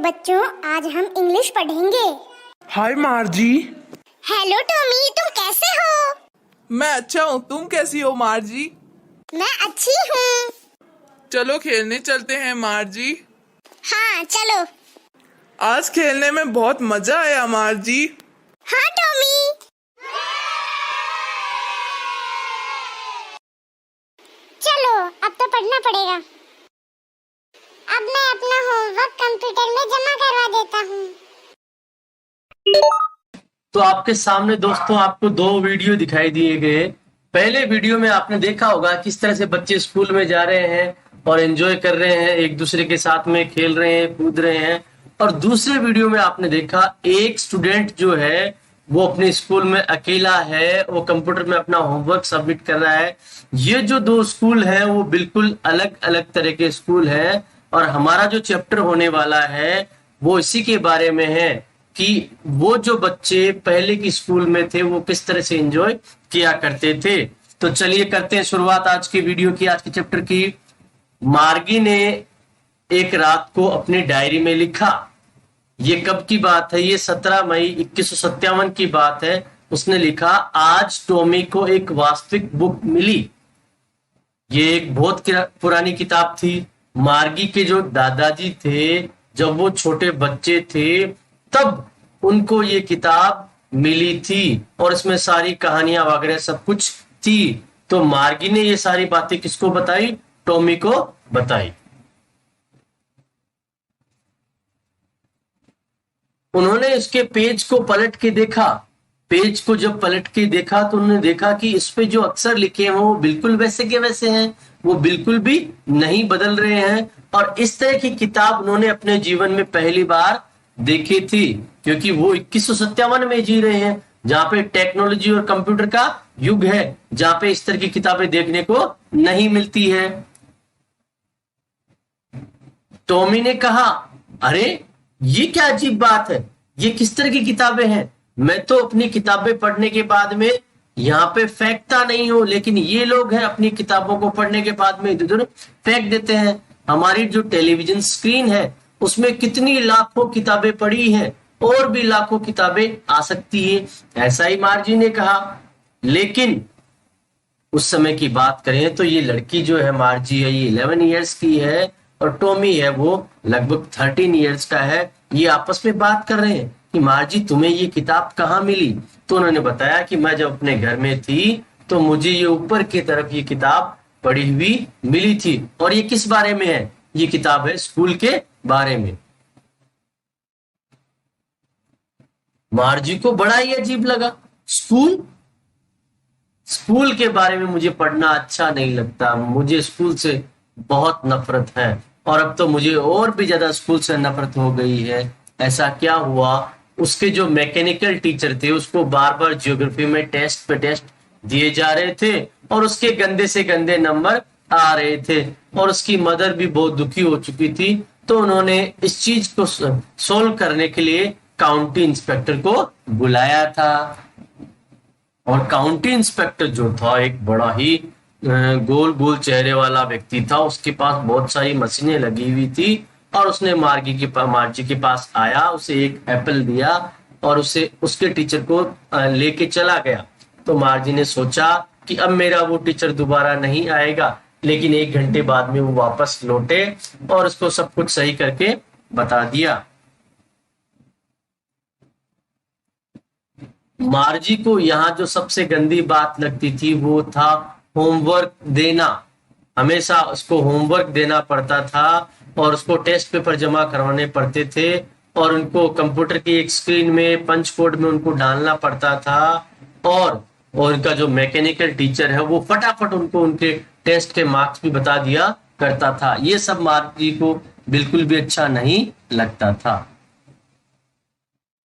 बच्चों, आज हम इंग्लिश पढ़ेंगे। हाय मार्जी। हेलो टॉमी, तुम कैसे हो? मैं अच्छा हूँ, तुम कैसी हो मार्जी? मैं अच्छी हूँ। चलो खेलने चलते हैं मार्जी। हाँ चलो। आज खेलने में बहुत मजा आया मार्जी। हाँ टॉमी। चलो अब तो पढ़ना पड़ेगा। अब मैं अपना होमवर्क कंप्यूटर में जमा करवा देता हूँ। तो आपके सामने दोस्तों आपको दो वीडियो दिखाई दिए गए। पहले वीडियो में आपने देखा होगा किस तरह से बच्चे स्कूल में जा रहे हैं और एंजॉय कर रहे हैं, एक दूसरे के साथ में खेल रहे हैं, कूद रहे हैं। और दूसरे वीडियो में आपने देखा एक स्टूडेंट जो है वो अपने स्कूल में अकेला है, वो कंप्यूटर में अपना होमवर्क सबमिट कर रहा है। ये जो दो स्कूल हैं वो बिल्कुल अलग अलग तरह के स्कूल हैं और हमारा जो चैप्टर होने वाला है वो इसी के बारे में है कि वो जो बच्चे पहले की स्कूल में थे वो किस तरह से एंजॉय किया करते थे। तो चलिए करते हैं शुरुआत आज की वीडियो की, आज के चैप्टर की। मार्गी ने एक रात को अपनी डायरी में लिखा। ये कब की बात है? ये 17 मई 2157 की बात है। उसने लिखा, आज टॉमी को एक वास्तविक बुक मिली। ये एक बहुत पुरानी किताब थी। मार्गी के जो दादाजी थे, जब वो छोटे बच्चे थे तब उनको ये किताब मिली थी और इसमें सारी कहानियां वगैरह सब कुछ थी। तो मार्गी ने ये सारी बातें किसको बताई? टॉमी को बताई। उन्होंने इसके पेज को पलट के देखा। पेज को जब पलट के देखा तो उन्होंने देखा कि इस पे जो अक्षर लिखे हैं वो बिल्कुल वैसे के वैसे हैं, वो बिल्कुल भी नहीं बदल रहे हैं। और इस तरह की किताब उन्होंने अपने जीवन में पहली बार देखी थी, क्योंकि वो 2157 में जी रहे हैं जहां पे टेक्नोलॉजी और कंप्यूटर का युग है, जहां पे इस तरह की किताबें देखने को नहीं मिलती है। टॉमी ने कहा, अरे ये क्या अजीब बात है, ये किस तरह की किताबें हैं? मैं तो अपनी किताबें पढ़ने के बाद में यहाँ पे फेंकता नहीं हूं, लेकिन ये लोग हैं अपनी किताबों को पढ़ने के बाद में इधर उधर फेंक देते हैं। हमारी जो टेलीविजन स्क्रीन है उसमें कितनी लाखों किताबें पड़ी हैं और भी लाखों किताबें आ सकती है, ऐसा ही मार्जी ने कहा। लेकिन उस समय की बात करें तो ये लड़की जो है मार्जी है, ये 11 इयर्स की है और टॉमी है वो लगभग 13 इयर्स का है। ये आपस में बात कर रहे हैं कि मार्जी तुम्हें ये किताब कहाँ मिली? तो उन्होंने बताया कि मैं जब अपने घर में थी तो मुझे ये ऊपर की तरफ ये किताब पढ़ी हुई मिली थी। और ये किस बारे में है? ये किताब है स्कूल के बारे में। मार्जी को बड़ा ही अजीब लगा। स्कूल के बारे में मुझे पढ़ना अच्छा नहीं लगता, मुझे स्कूल से बहुत नफरत है और अब तो मुझे और भी ज्यादा स्कूल से नफरत हो गई है। ऐसा क्या हुआ? उसके जो मैकेनिकल टीचर थे उसको बार बार ज्योग्राफी में टेस्ट पे टेस्ट दिए जा रहे थे और उसके गंदे से गंदे नंबर आ रहे थे और उसकी मदर भी बहुत दुखी हो चुकी थी। तो उन्होंने इस चीज को सोल्व करने के लिए काउंटी इंस्पेक्टर को बुलाया था। और काउंटी इंस्पेक्टर जो था एक बड़ा ही गोल गोल चेहरे वाला व्यक्ति था। उसके पास बहुत सारी मशीनें लगी हुई थी और उसने मार्जी के पास आया, उसे एक एप्पल दिया और उसे उसके टीचर को लेके चला गया। तो मार्जी ने सोचा कि अब मेरा वो टीचर दोबारा नहीं आएगा, लेकिन 1 घंटे बाद में वो वापस लौटे और उसको सब कुछ सही करके बता दिया। मार्जी को यहाँ जो सबसे गंदी बात लगती थी वो था होमवर्क देना। हमेशा उसको होमवर्क देना पड़ता था और उसको टेस्ट पेपर जमा करवाने पड़ते थे और उनको कंप्यूटर की एक स्क्रीन में पंच कोड में उनको डालना पड़ता था। और उनका जो मैकेनिकल टीचर है वो फटाफट उनको उनके टेस्ट के मार्क्स भी बता दिया करता था। ये सब मार्जी को बिल्कुल भी अच्छा नहीं लगता था।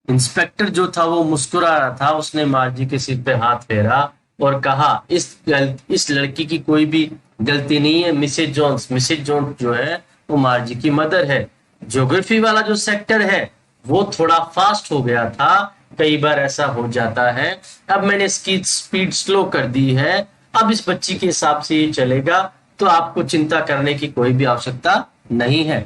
इंस्पेक्टर जो था वो मुस्कुरा रहा था। उसने मार्जी के सिर पे हाथ फेरा और कहा, इस लड़की की कोई भी गलती नहीं है। मिसेज जोन्स जो है वो मार्जी की मदर है। ज्योग्राफी वाला जो सेक्टर है वो थोड़ा फास्ट हो गया था, कई बार ऐसा हो जाता है। अब मैंने इसकी स्पीड स्लो कर दी है, अब इस बच्ची के हिसाब से ये चलेगा, तो आपको चिंता करने की कोई भी आवश्यकता नहीं है।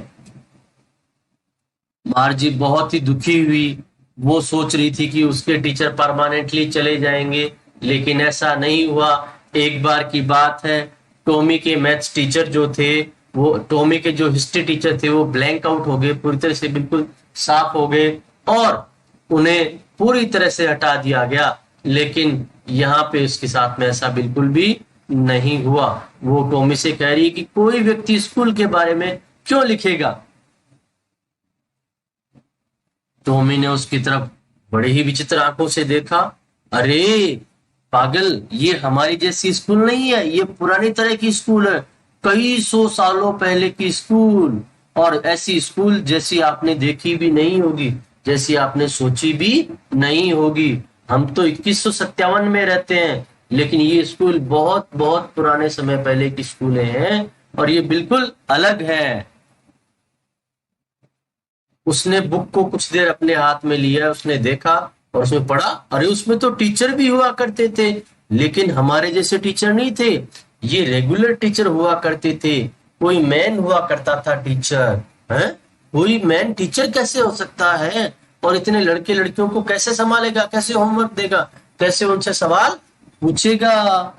मार्जी बहुत ही दुखी हुई। वो सोच रही थी कि उसके टीचर परमानेंटली चले जाएंगे, लेकिन ऐसा नहीं हुआ। एक बार की बात है, टॉमी के मैथ्स टीचर जो थे, वो टॉमी के जो हिस्ट्री टीचर थे, वो ब्लैंक आउट हो गए, पूरी तरह से बिल्कुल साफ हो गए और उन्हें पूरी तरह से हटा दिया गया। लेकिन यहाँ पे इसके साथ में ऐसा बिल्कुल भी नहीं हुआ। वो टॉमी से कह रही है कि कोई व्यक्ति स्कूल के बारे में क्यों लिखेगा। टॉमी ने उसकी तरफ बड़े ही विचित्र आंखों से देखा। अरे पागल, ये हमारी जैसी स्कूल नहीं है, ये पुरानी तरह की स्कूल है, कई 100 सालों पहले की स्कूल, और ऐसी स्कूल जैसी आपने देखी भी नहीं होगी, जैसी आपने सोची भी नहीं होगी। हम तो 2157 में रहते हैं, लेकिन ये स्कूल बहुत बहुत पुराने समय पहले की स्कूलें हैं और ये बिल्कुल अलग है। उसने बुक को कुछ देर अपने हाथ में लिया, उसने देखा और उसमें पढ़ा। अरे उसमें तो टीचर भी हुआ करते थे, लेकिन हमारे जैसे टीचर नहीं थे, ये रेगुलर टीचर हुआ करते थे। कोई मैन हुआ करता था टीचर है। कोई मैन टीचर कैसे हो सकता है, और इतने लड़के लड़कियों को कैसे संभालेगा, कैसे होमवर्क देगा, कैसे उनसे सवाल पूछेगा।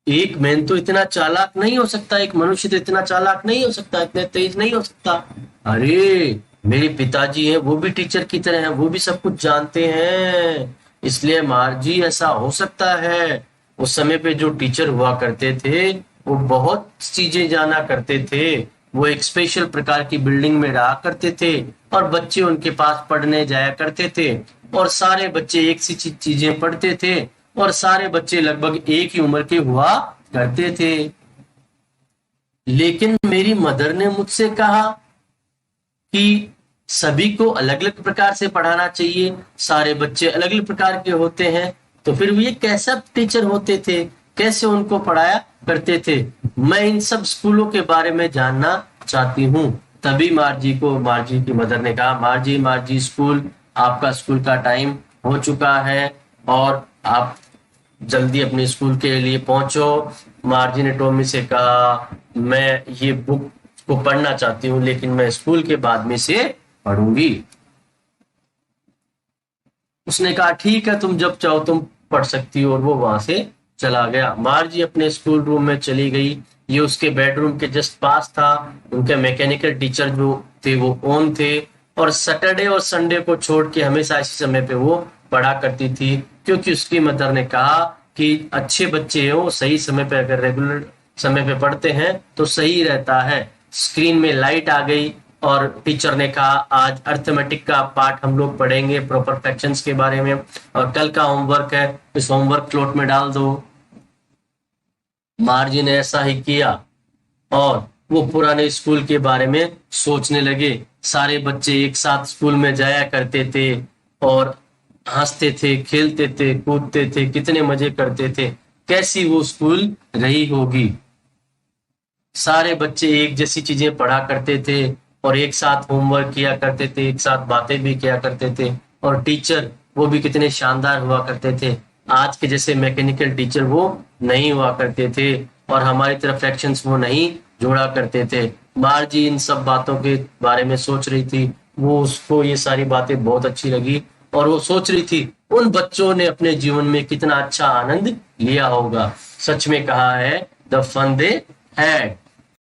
एक मैन तो इतना चालाक नहीं हो सकता, एक मनुष्य तो इतना चालाक नहीं हो सकता, इतने तेज नहीं हो सकता। अरे मेरे पिताजी हैं, वो भी टीचर की तरह हैं, वो भी सब कुछ जानते हैं, इसलिए मार्जी ऐसा हो सकता है। उस समय पे जो टीचर हुआ करते थे वो बहुत चीजें जाना करते थे। वो एक स्पेशल प्रकार की बिल्डिंग में रहा करते थे और बच्चे उनके पास पढ़ने जाया करते थे, और सारे बच्चे एक सी चीजें पढ़ते थे और सारे बच्चे लगभग एक ही उम्र के हुआ करते थे। लेकिन मेरी मदर ने मुझसे कहा कि सभी को अलग अलग प्रकार से पढ़ाना चाहिए, सारे बच्चे अलग अलग प्रकार के होते हैं, तो फिर ये कैसा टीचर होते थे, कैसे उनको पढ़ाया करते थे। मैं इन सब स्कूलों के बारे में जानना चाहती हूँ। तभी मार्जी की मदर ने कहा, मार्जी स्कूल, आपका स्कूल का टाइम हो चुका है और आप जल्दी अपने स्कूल के लिए पहुंचो। मार्जी ने टॉमी से कहा, मैं ये बुक को पढ़ना चाहती हूँ, लेकिन मैं स्कूल के बाद में से पढ़ूंगी। उसने कहा ठीक है, तुम जब चाहो तुम पढ़ सकती हो, और वो वहां से चला गया। मार्जी अपने स्कूल रूम में चली गई। ये उसके बेडरूम के जस्ट पास था। उनके मैकेनिकल टीचर जो थे वो ऑन थे, और सैटरडे और संडे को छोड़ के हमेशा इसी समय पे वो पढ़ा करती थी, क्योंकि उसकी मदर ने कहा कि अच्छे बच्चे हैं वो सही समय पे अगर रेगुलर समय पे पढ़ते हैं तो सही रहता है। स्क्रीन में लाइट आ गई और टीचर ने कहा, आज अर्थमेटिक का पार्ट हम लोग पढ़ेंगे, प्रॉपर फ्रैक्शंस के बारे में, और कल का होमवर्क है, इस होमवर्क क्लोट में डाल दो। मार्जी ने ऐसा ही किया और वो पुराने स्कूल के बारे में सोचने लगे। सारे बच्चे एक साथ स्कूल में जाया करते थे और हंसते थे, खेलते थे, कूदते थे, कितने मजे करते थे। कैसी वो स्कूल रही होगी। सारे बच्चे एक जैसी चीजें पढ़ा करते थे और एक साथ होमवर्क किया करते थे, एक साथ बातें भी किया करते थे, और टीचर वो भी कितने शानदार हुआ करते थे। आज के जैसे मैकेनिकल टीचर वो नहीं हुआ करते थे और हमारी तरफ फ्रैक्शंस वो नहीं जोड़ा करते थे। मार्जी इन सब बातों के बारे में सोच रही थी। वो उसको ये सारी बातें बहुत अच्छी लगी और वो सोच रही थी उन बच्चों ने अपने जीवन में कितना अच्छा आनंद लिया होगा। सच में कहा है, द फन दे हैड।